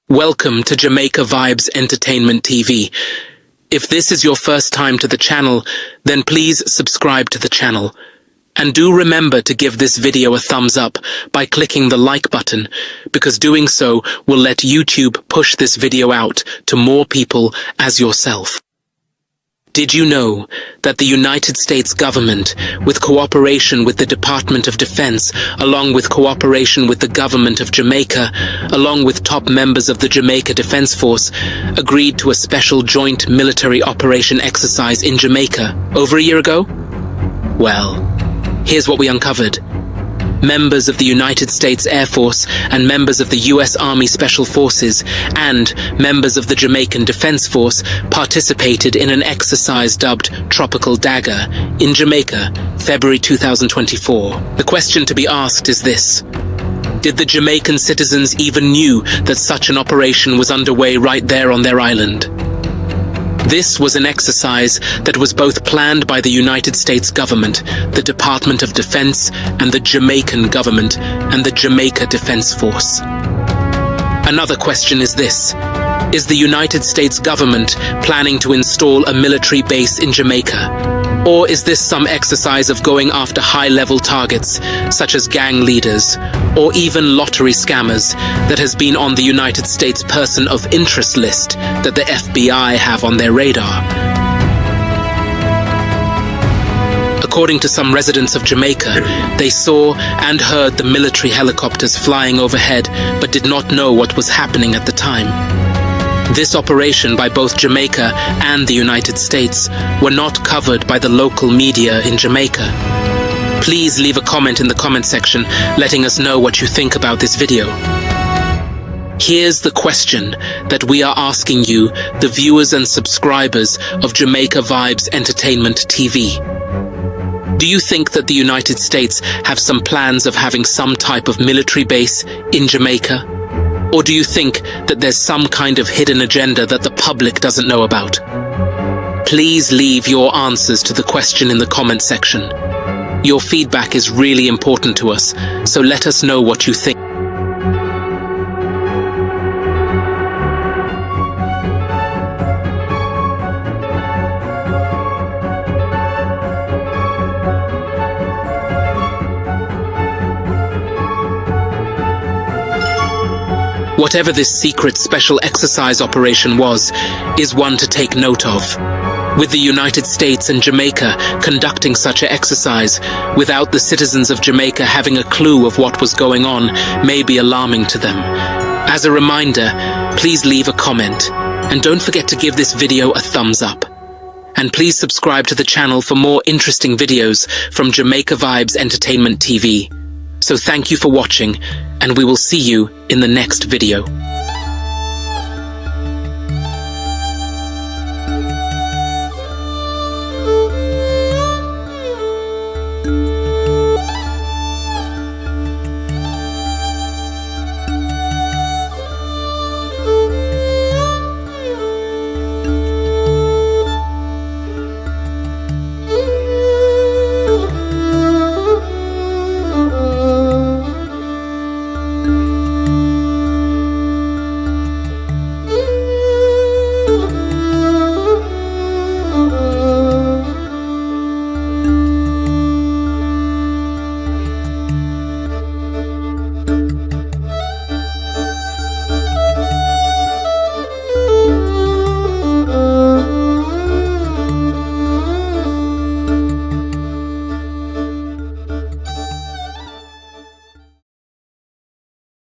Welcome to Jamaica Vibes Entertainment TV. If this is your first time to the channel, then please subscribe to the channel. And do remember to give this video a thumbs up by clicking the like button, because doing so will let YouTube push this video out to more people as yourself. Did you know that the United States government, with cooperation with the Department of Defense, along with cooperation with the government of Jamaica, along with top members of the Jamaican Defense Force, agreed to a special joint military operation exercise in Jamaica over a year ago? Well, here's what we uncovered. Members of the United States Air Force and members of the U.S. Army Special Forces and members of the Jamaican Defense Force participated in an exercise dubbed Tropical Dagger in Jamaica, February 2024. The question to be asked is this: did the Jamaican citizens even knew that such an operation was underway right there on their island? This was an exercise that was both planned by the United States government, the Department of Defense, and the Jamaican government and the Jamaica Defense Force. Another question is this: is the United States government planning to install a military base in Jamaica? Or is this some exercise of going after high-level targets, such as gang leaders, or even lottery scammers, that has been on the United States person of interest list that the FBI have on their radar? According to some residents of Jamaica, they saw and heard the military helicopters flying overhead, but did not know what was happening at the time. This operation by both Jamaica and the United States were not covered by the local media in Jamaica. Please leave a comment in the comment section letting us know what you think about this video. Here's the question that we are asking you, the viewers and subscribers of Jamaica Vibes Entertainment TV. Do you think that the United States have some plans of having some type of military base in Jamaica? Or do you think that there's some kind of hidden agenda that the public doesn't know about? Please leave your answers to the question in the comment section. Your feedback is really important to us, so let us know what you think. Whatever this secret special exercise operation was, is one to take note of. With the United States and Jamaica conducting such an exercise, without the citizens of Jamaica having a clue of what was going on, may be alarming to them. As a reminder, please leave a comment, and don't forget to give this video a thumbs up. And please subscribe to the channel for more interesting videos from Jamaica Vibes Entertainment TV. So thank you for watching, and we will see you in the next video.